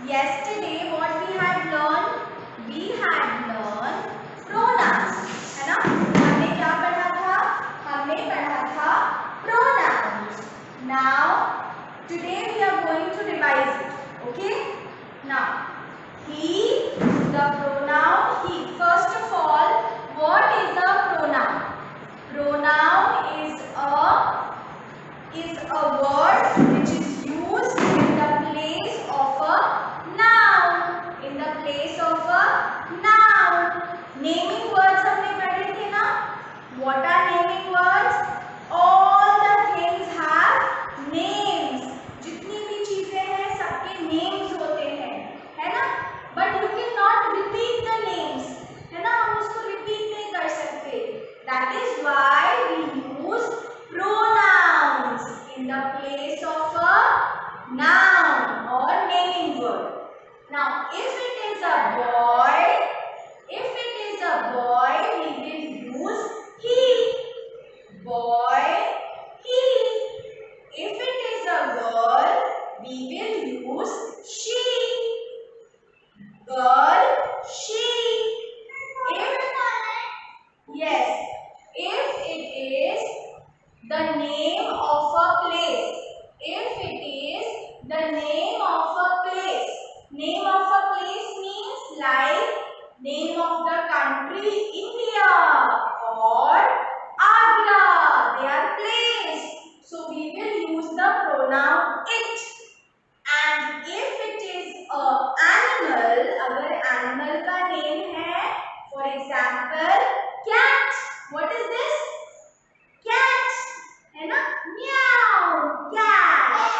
Yesterday what we had learned? We had learned pronouns, है ना? हमने क्या पढ़ा था? हमने पढ़ा था pronouns. Now today we are going to revise it. Okay? Now he, the pronoun he. First of all, what is a pronoun? Pronoun is a word which is used in the place of a noun. In the place of a noun. Naming words हमने पढ़े थे ना? What are naming words? All the things have names. जितनी भी चीजें हैं सबके names होते हैं, है ना? But you cannot repeat the names, है ना? हम उसको repeat नहीं कर सकते. That is why we use pronouns in the place of a noun or naming word. Now, if it is a boy, we will use he. Boy, he. If it is a girl, we will use she. Girl, she. Yes, if it is the name of a place, name of a place means like name of the country India or Agra, they are place. So we will use the pronoun it. And if it is a animal, अगर animal का name है, for example cat. What is this? Cat, है ना? Meow, cat.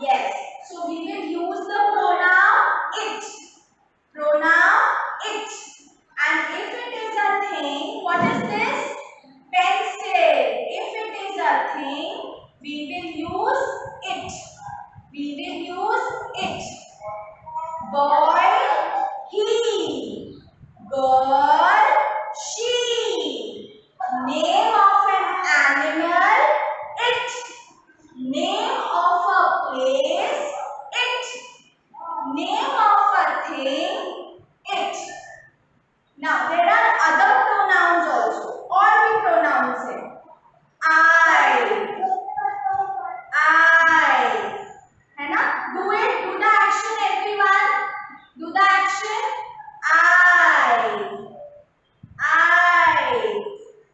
Yes. So we will use the pronoun it. Pronoun it. And if it is a thing, what is this? Pencil. If it is a thing, we will use it. We will use it. Boy, he. Girl, she. Name of an animal, it. Name of a place, it. Name of a thing, it. Now there are other pronouns also. और भी pronouns हैं. I, है ना? Do it. Do the action, everyone. Do the action. I.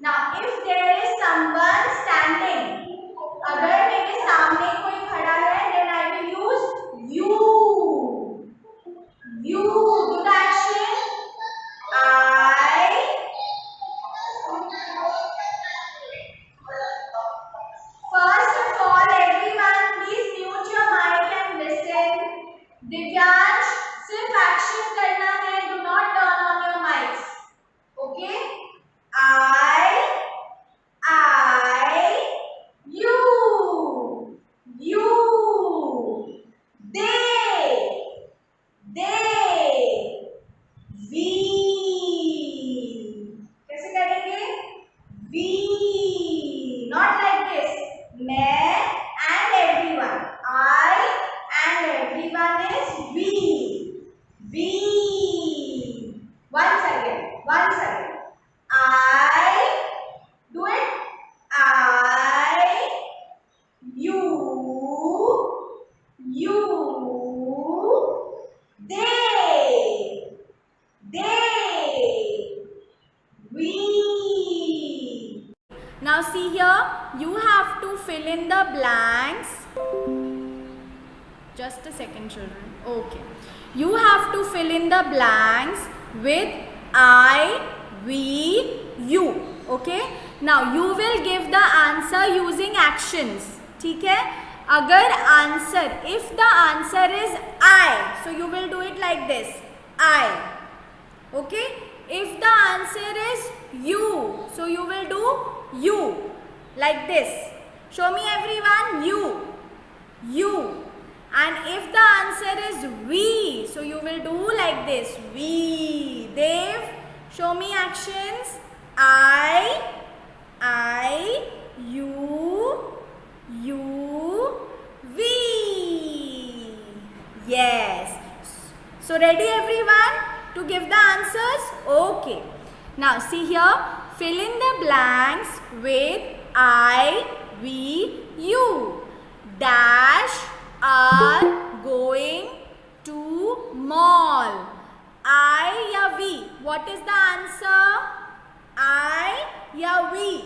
Now if there is someone standing, अगर मेरे सामने कोई खड़ा है, then I will use you. You. Do the action. I. First of all, everyone, please mute your mic and listen. Divyansh, सिर्फ action करना है. Do not turn on your mics. Okay? You, they, we. कैसे करेंगे? We, not like this. मैं and everyone. I and everyone is we. We. Once again. I. Do it. I. You. They. We. Now see here, you have to fill in the blanks. Just a second, children. Okay. You have to fill in the blanks with I, we, you. Okay. Now you will give the answer using actions. ठीक है? अगर answer, if the answer is I, so you will do it like this. I. Okay. If the answer is you, so you will do you like this. Show me everyone. You. And if the answer is we, so you will do like this. We. Dev, show me actions. I, you, we. Yes. So ready everyone to give the answers? Okay. Now see here, fill in the blanks with I, we, you. Dash are going to mall. I या we? What is the answer? I या we?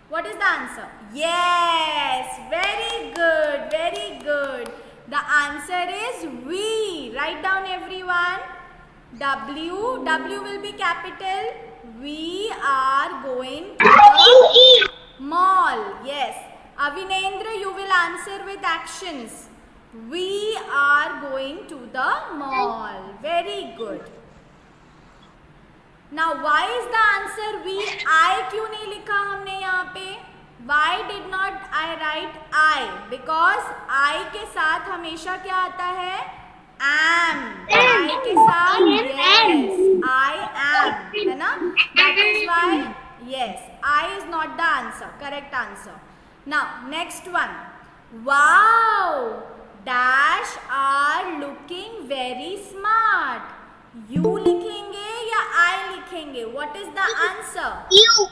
What is the answer? Yes, very good, very good. The answer is we. Write down everyone. W will be capital. We are going to the mall. Yes. Avinendra, you will answer with actions. We are going to the mall. Very good. Now, why is the answer we? I क्यों नहीं लिखा हमने यहाँ पे? Why did not I write I? Because I के साथ हमेशा क्या आता है? Am. I के साथ yes. I am. है ना? That is why yes. I is not the answer. Correct answer. Now, next one. Wow. Dash are looking very smart. You लिखेंगे या I लिखेंगे? What is the answer? You.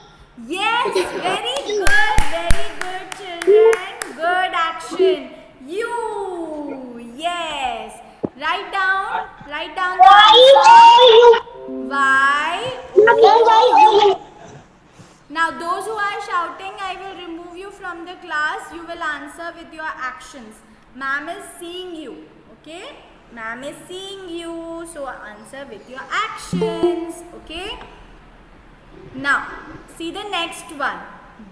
Yes, very good children. Good action. You. Yes. Write down the answer. Why? Now those who are shouting, I will remove you from the class. You will answer with your actions. Ma'am is seeing you. Okay? Ma'am is seeing you. So answer with your actions. Okay? Now, see the next one.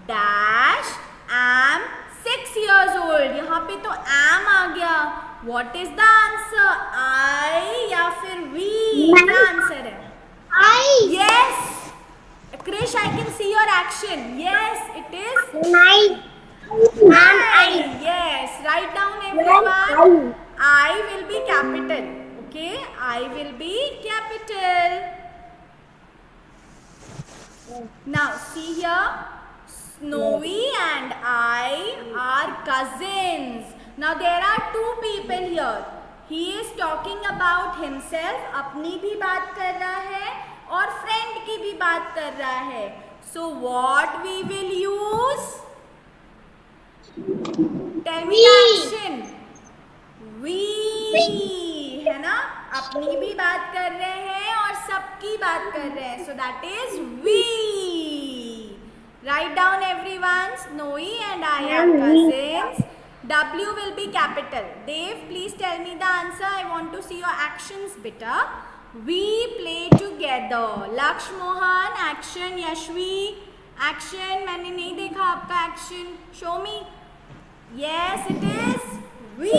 Dash am 6 years old. यहाँ पे तो am आ गया. What is the answer? I या फिर we? क्या answer है? I. Yes. Krish, I can see your action. Yes, it is. I. Yes. Write down everyone. I will be capital. Okay. I will be capital. Now see here, Snowy and I are cousins. Now there are two people here. He is talking about himself, अपनी भी बात कर रहा है और friend की भी बात कर रहा है. So what we will use? Tell me the action. We, है ना? अपनी भी बात कर रहे हैं और सबकी बात कर रहे हैं. So that is we. Write down everyone. Snowy and I are cousins. W will be capital. Dave, please tell me the answer. I want to see your actions, beta. We play together. Laksh Mohan, action. Yashvi, action. मैंने नहीं देखा आपका action. Show me. Yes, it is we.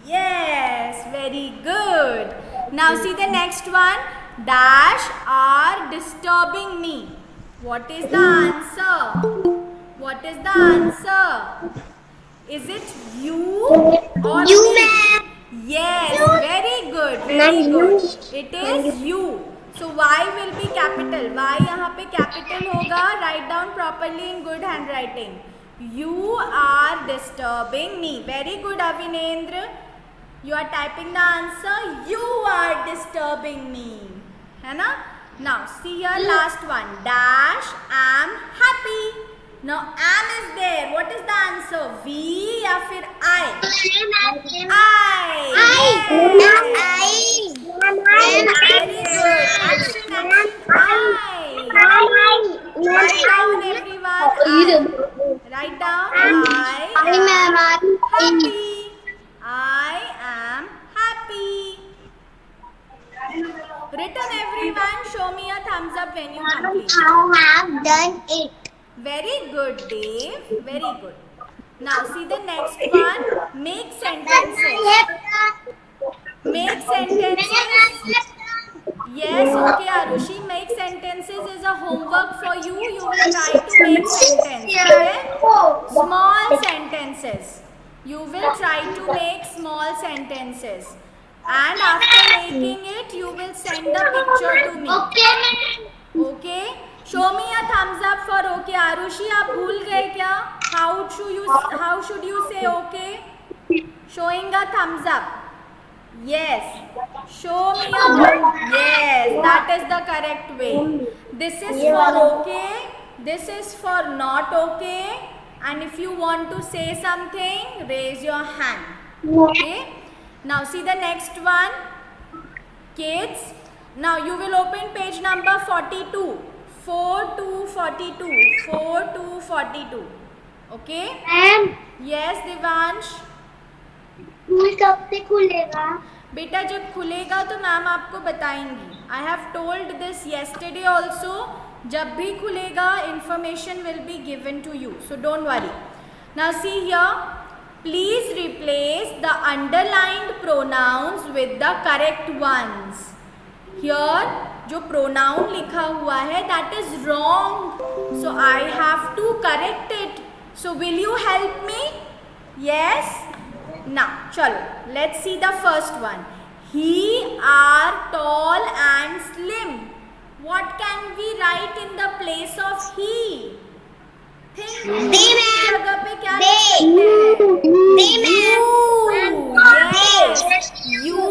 Yes, very good. Now see the next one. Dash are disturbing me. What is the answer? What is the answer? Is it you or You, me? ma'am. Yes, very good, very good. It is you. So Y will be capital. Y यहाँ पे capital होगा. Write down properly in good handwriting. You are disturbing me. Very good, Avinendra. You are typing the answer. You are disturbing me. है ना? Now see here last one. Dash am happy. Now am is there. What is the answer? We या फिर I? I. Yes. Very good. Action, action. I. Write down everyone. I. Write down. I am happy. I am happy. Written everyone. Show me a thumbs up when you complete. I have done it. Very good, Dave. Very good. Now see the next one. Make sentences. Make sentences. Yes, okay, Arushi. Make sentences is a homework for you. You will try to make sentences. Okay? Small sentences. You will try to make small sentences. And after making it, you will send the picture to me. Okay? Show me a thumbs up for okay. Arushi, आप भूल गए क्या? How should you say okay? Showing a thumbs up. Yes. Show me your mouth. Yes, that is the correct way. This is for okay. This is for not okay. And if you want to say something, raise your hand. Okay. Now see the next one. Kids. Now you will open page number 42. 4 to 42. 4 to 42. Okay. Ma'am Yes, Divansh. School कब से खुलेगा? बेटा जब खुलेगा तो ma'am आपको बताएंगी. I have told this yesterday also. जब भी खुलेगा information will be given to you, so don't worry. Now see here, please replace the underlined pronouns with the correct ones. Here जो प्रोनाउन लिखा हुआ है that is wrong, so I have to correct it. So will you help me? Yes. Now, chalo, let's see the first one. He are tall and slim. What can we write in the place of he? Think. They, ma'am. जगह पे क्या They. लिख सकते हैं? They, You. ma'am. Yes. You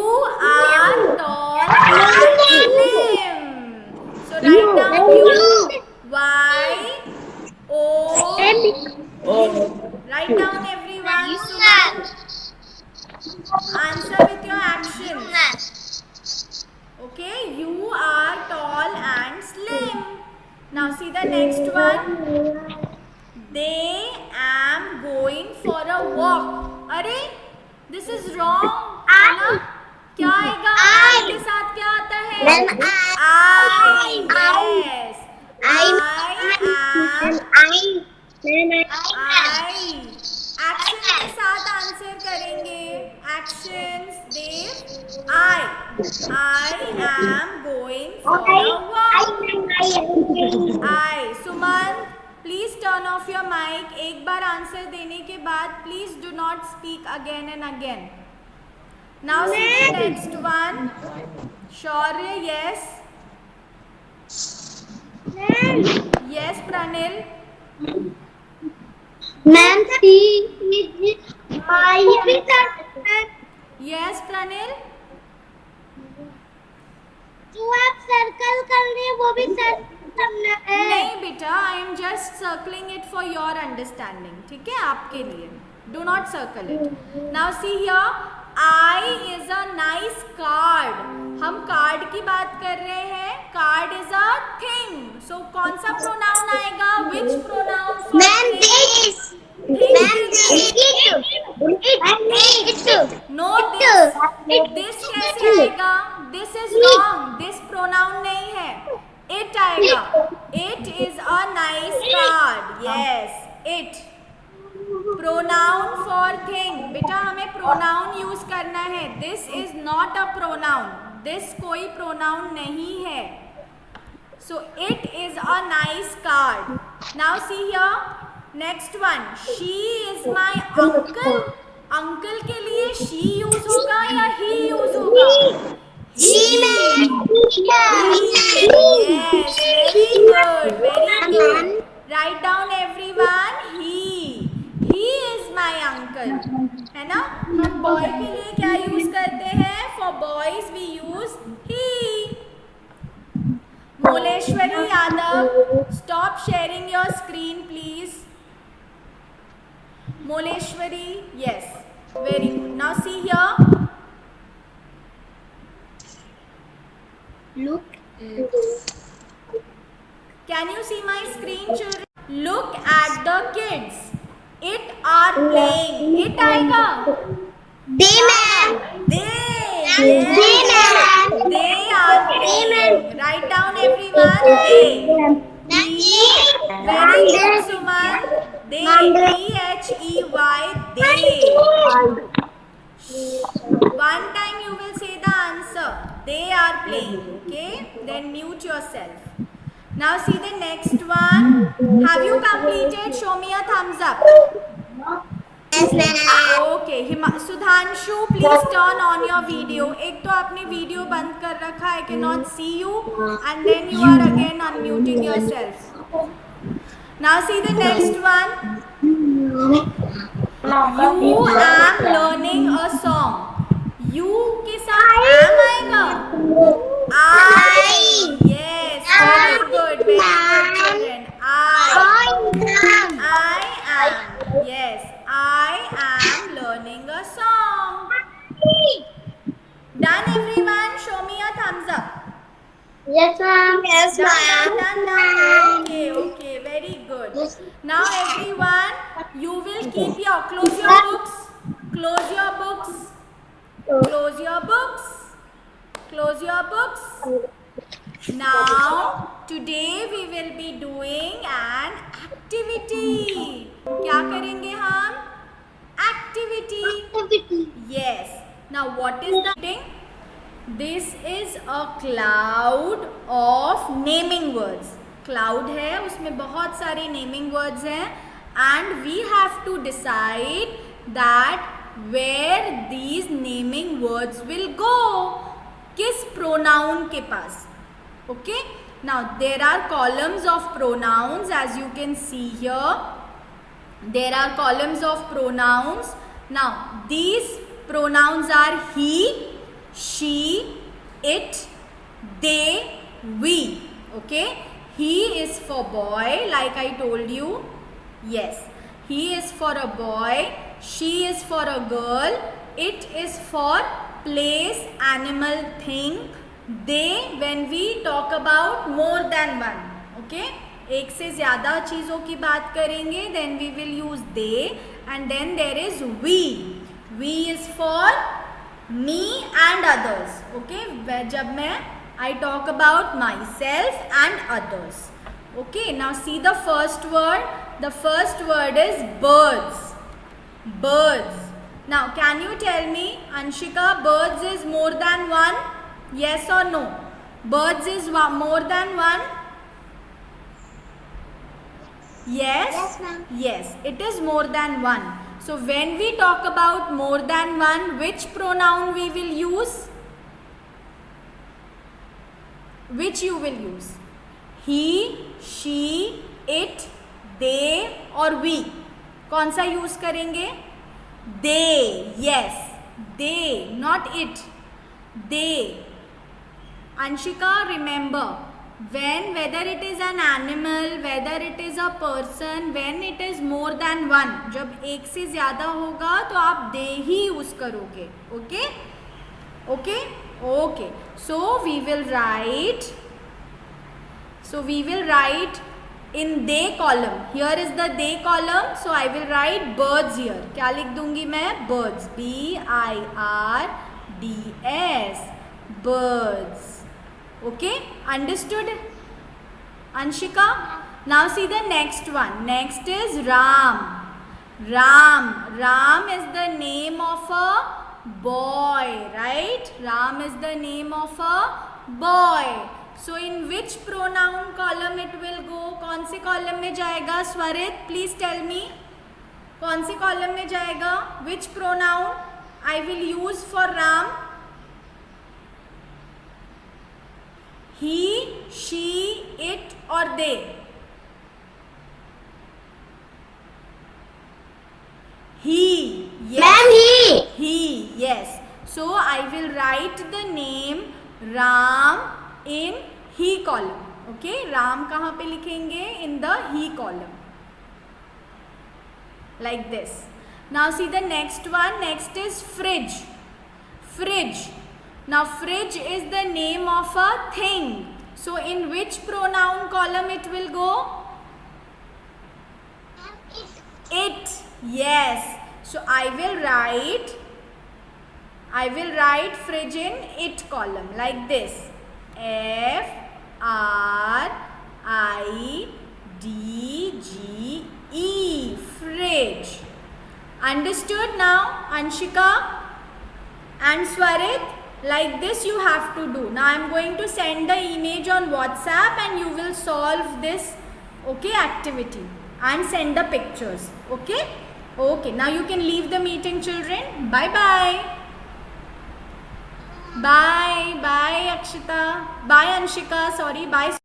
are tall and slim. So write down you. Y. O. Write down everyone. So, answer with your actions. Okay, you are tall and slim. Now see the next one. They am going for a walk. अरे this is wrong. है ना? क्या आएगा? I के साथ क्या आता है? Then I. Yes. I. Action के साथ आंसर करेंगे. एक्शंस देव. I am going for a walk. I. Suman please turn off your mic. एक बार आंसर देने के बाद please do not speak again and again. Now see the next one. Shaurya. Yes. Yes Pranil. Ma'am see is my yes Pranil. जो आप circle कर रहे हैं वो भी सर्कल करना है. नहीं बेटा, I am just circling it for your understanding. ठीक है, आपके लिए. Do not circle it. Now see here, I is a nice card. हम कार्ड की बात कर रहे हैं. Card is a thing. So कौन सा प्रोनाउन आएगा? Which pronoun for ma'am this. Ma'am it. No this. This कैसे आएगा? This is wrong. This pronoun नहीं है. इट आएगा. It is a nice card. Yes, it. Pronoun for thing. बेटा हमें प्रोनाउन यूज करना है. This is not a pronoun. This कोई प्रोनाउन नहीं है. So it is a nice card. Now see here, next one. She is my uncle. Uncle के लिए she use होगा या ही यूज होगा? जी ma'am. Yes, very good, very good. Write down everyone. He is my uncle. है ना? हम boy के लिए क्या यूज करते हैं? For boys we use he. Moleshwari Yadav, stop sharing your screen please. Moleshwari, yes, very good. Now see here. Look. Can you see my screen, children? Look at the kids. It are playing. It आएगा. They ma'am. They. They ma'am. They are playing. Write down everyone. They. Very good, Suman. They. They. They. One time you will say the answer. They are playing. Okay? Then mute yourself. Now see the next one. Have you completed? Show me a thumbs up. Yes ma'am. Okay. Sudhanshu, please turn on your video. एक तो आपने video बंद कर रखा. I cannot see you. And then you are again unmuting yourself. Now see the next one. You am learning a song. You के साथ am आएगा. I. Yes, very good, children. I am. Yes, I am learning a song. Done, everyone? Show me a thumbs up. Yes, ma'am. Yes, Done. Okay, very good. Now, everyone, you will keep your close your books. Close your books. Close your books. Close your books. Now, today we will be doing an activity. क्या करेंगे हम? Activity. Yes. Now, what is the thing? This is a cloud of naming words. Cloud है, उसमें बहुत सारे naming words हैं, and we have to decide that where these naming words will go. किस pronoun के पास? Okay. Now there are columns of pronouns, as you can see here. There are columns of pronouns. Now these pronouns are he, she, it, they, we. Okay. He is for boy, like I told you. Yes, he is for a boy. She is for a girl. It is for place, animal, thing. They, when we talk about more than one. Okay. एक से ज़्यादा चीज़ों की बात करेंगे, then we will use they, and then there is we. We is for me and others. Okay. जब मैं I talk about myself and others. Okay. Now see the first word. The first word is birds. Birds. Now can you tell me, Anshika, birds is more than one? Yes or no? Birds is more than one? Yes? Yes, ma'am. Yes, it is more than one. So when we talk about more than one, which pronoun we will use? Which you will use? He, she, it, they और we. कौन सा use करेंगे? They. Yes, they, not it. They. Anshika, remember, when whether it is an animal, whether it is a person, when it is more than one, जब एक से ज़्यादा होगा तो आप they ही यूज करोगे. Okay? Okay? Okay. So we will write. So we will write in they column. Here is the they column. So I will write birds here. क्या लिख दूंगी मैं? Birds. B-I-R-D-S. Birds. Okay? Understood? Anshika? Now see the next one. Next is Ram. Ram. Ram is the name of a boy, right? Ram is the name of a boy. So in which pronoun column it will go? कौन से column में जाएगा? स्वरित, please tell me. कौन से column में जाएगा? Which pronoun I will use for Ram? He, she, it or they? He. Yes. Ma'am, He. Yes. So I will write the name Ram in he column. Okay. Ram कहाँ पे लिखेंगे? In the he column. Like this. Now see the next one. Next is fridge. Fridge. Now fridge is the name of a thing. So in which pronoun column it will go? It. Yes. So I will write fridge in it column like this. F-R-I-D-G-E. Fridge. Understood now, Anshika and Swarit? Like this you have to do. Now I am going to send the image on WhatsApp and you will solve this, okay, activity and send the pictures. Okay? Okay. Now you can leave the meeting, children. Bye bye. Bye. Bye Akshita. Bye Anshika. Sorry. Bye.